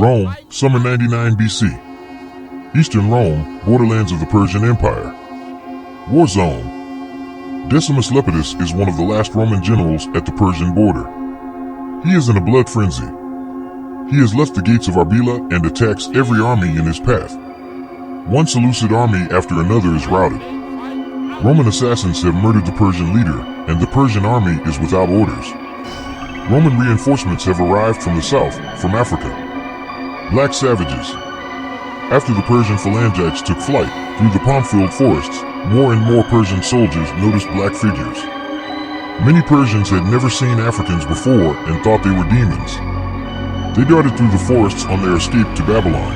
Rome, Summer 99 BC. Eastern Rome, borderlands of the Persian Empire. War zone. Decimus Lepidus is one of the last Roman generals at the Persian border. He is in a blood frenzy. He has left the gates of Arbela and attacks every army in his path. One Seleucid army after another is routed. Roman assassins have murdered the Persian leader, and the Persian army is without orders. Roman reinforcements have arrived from the south, from Africa. Black savages. After the Persian phalangites took flight through the palm-filled forests, more and more Persian soldiers noticed black figures. Many Persians had never seen Africans before and thought they were demons. They darted through the forests on their escape to Babylon.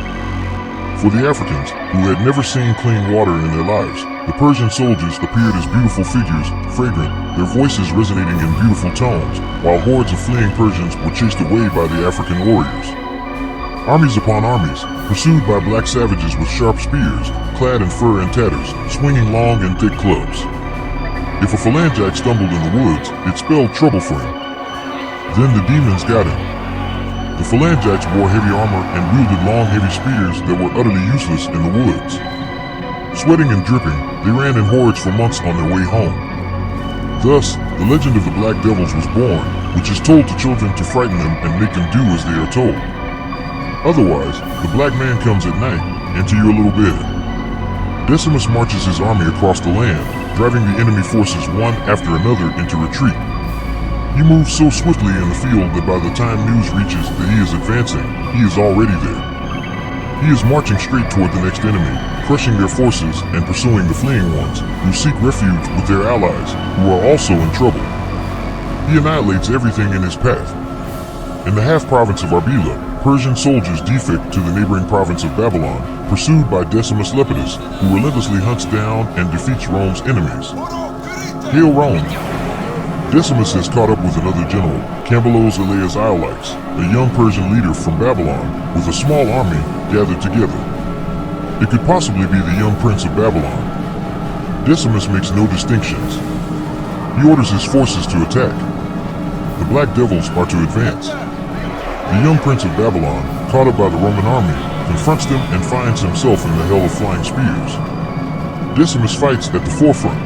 For the Africans, who had never seen clean water in their lives, the Persian soldiers appeared as beautiful figures, fragrant, their voices resonating in beautiful tones, while hordes of fleeing Persians were chased away by the African warriors. Armies upon armies, pursued by black savages with sharp spears, clad in fur and tatters, swinging long and thick clubs. If a phalangite stumbled in the woods, it spelled trouble for him. Then the demons got him. The phalangites wore heavy armor and wielded long heavy spears that were utterly useless in the woods. Sweating and dripping, they ran in hordes for months on their way home. Thus, the legend of the Black Devils was born, which is told to children to frighten them and make them do as they are told. Otherwise, the black man comes at night into your little bed. Decimus marches his army across the land, driving the enemy forces one after another into retreat. He moves so swiftly in the field that by the time news reaches that he is advancing, he is already there. He is marching straight toward the next enemy, crushing their forces and pursuing the fleeing ones who seek refuge with their allies who are also in trouble. He annihilates everything in his path. In the half-province of Arbela, Persian soldiers defect to the neighboring province of Babylon, pursued by Decimus Lepidus, who relentlessly hunts down and defeats Rome's enemies. Hail Rome! Decimus has caught up with another general, Cambylos Elias Iolix, a young Persian leader from Babylon, with a small army gathered together. It could possibly be the young prince of Babylon. Decimus makes no distinctions. He orders his forces to attack. The Black Devils are to advance. The young prince of Babylon, caught up by the Roman army, confronts them and finds himself in the hell of flying spears. Decimus fights at the forefront.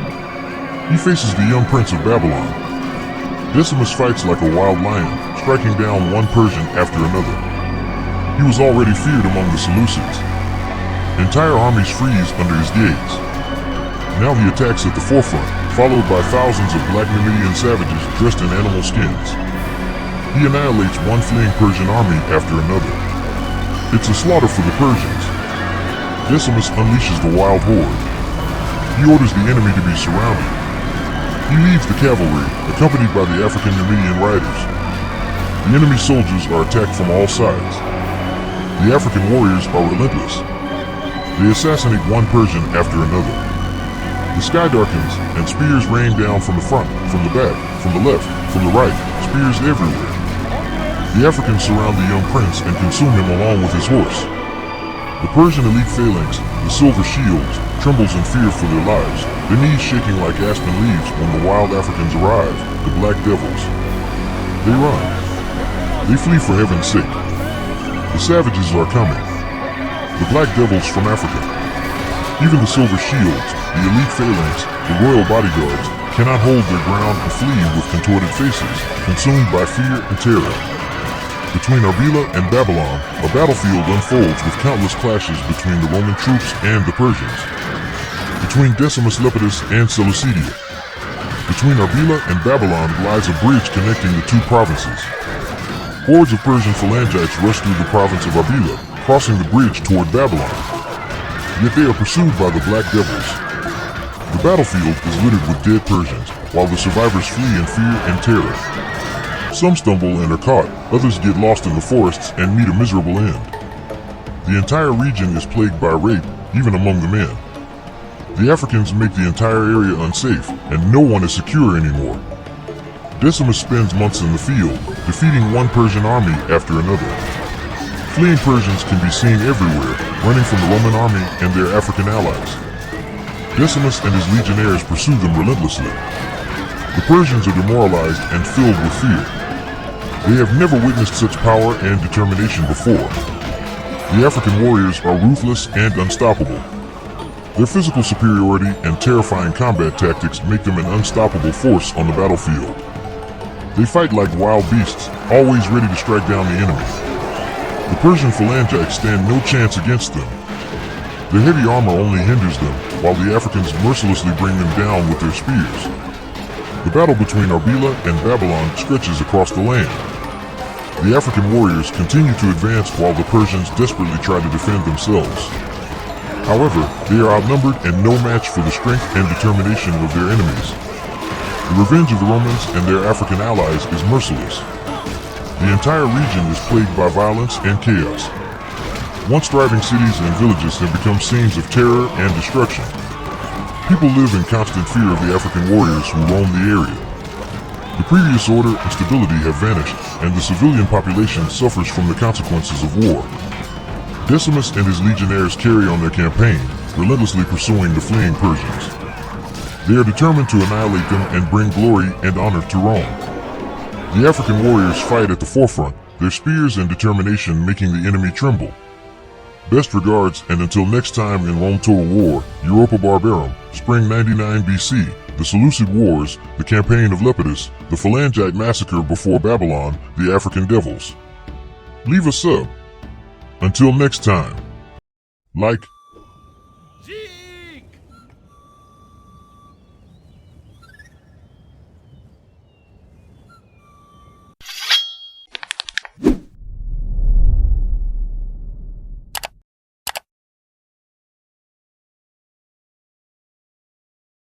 He faces the young prince of Babylon. Decimus fights like a wild lion, striking down one Persian after another. He was already feared among the Seleucids. Entire armies freeze under his gaze. Now he attacks at the forefront, followed by thousands of black Numidian savages dressed in animal skins. He annihilates one fleeing Persian army after another. It's a slaughter for the Persians. Decimus unleashes the wild horde. He orders the enemy to be surrounded. He leads the cavalry, accompanied by the African Numidian riders. The enemy soldiers are attacked from all sides. The African warriors are relentless. They assassinate one Persian after another. The sky darkens, and spears rain down from the front, from the back, from the left, from the right, spears everywhere. The Africans surround the young prince and consume him along with his horse. The Persian elite phalanx, the silver shields, trembles in fear for their lives, their knees shaking like aspen leaves when the wild Africans arrive, the Black Devils. They run. They flee for heaven's sake. The savages are coming. The Black Devils from Africa. Even the silver shields, the elite phalanx, the royal bodyguards, cannot hold their ground and flee with contorted faces, consumed by fear and terror. Between Arbela and Babylon, a battlefield unfolds with countless clashes between the Roman troops and the Persians. Between Decimus Lepidus and Seleucidia. Between Arbela and Babylon lies a bridge connecting the two provinces. Hordes of Persian phalangites rush through the province of Arbela, crossing the bridge toward Babylon. Yet they are pursued by the Black Devils. The battlefield is littered with dead Persians, while the survivors flee in fear and terror. Some stumble and are caught, others get lost in the forests and meet a miserable end. The entire region is plagued by rape, even among the men. The Africans make the entire area unsafe, and no one is secure anymore. Decimus spends months in the field, defeating one Persian army after another. Fleeing Persians can be seen everywhere, running from the Roman army and their African allies. Decimus and his legionnaires pursue them relentlessly. The Persians are demoralized and filled with fear. They have never witnessed such power and determination before. The African warriors are ruthless and unstoppable. Their physical superiority and terrifying combat tactics make them an unstoppable force on the battlefield. They fight like wild beasts, always ready to strike down the enemy. The Persian phalangites stand no chance against them. Their heavy armor only hinders them, while the Africans mercilessly bring them down with their spears. The battle between Arbela and Babylon stretches across the land. The African warriors continue to advance while the Persians desperately try to defend themselves. However, they are outnumbered and no match for the strength and determination of their enemies. The revenge of the Romans and their African allies is merciless. The entire region is plagued by violence and chaos. Once thriving cities and villages have become scenes of terror and destruction. People live in constant fear of the African warriors who roam the area. The previous order and stability have vanished, and the civilian population suffers from the consequences of war. Decimus and his legionnaires carry on their campaign, relentlessly pursuing the fleeing Persians. They are determined to annihilate them and bring glory and honor to Rome. The African warriors fight at the forefront, their spears and determination making the enemy tremble. Best regards, and until next time in Rome Total War, Europa Barbarum, Spring 99 BC, the Seleucid Wars, the Campaign of Lepidus, the Phalangite Massacre before Babylon, the African Devils. Leave a sub. Until next time, like,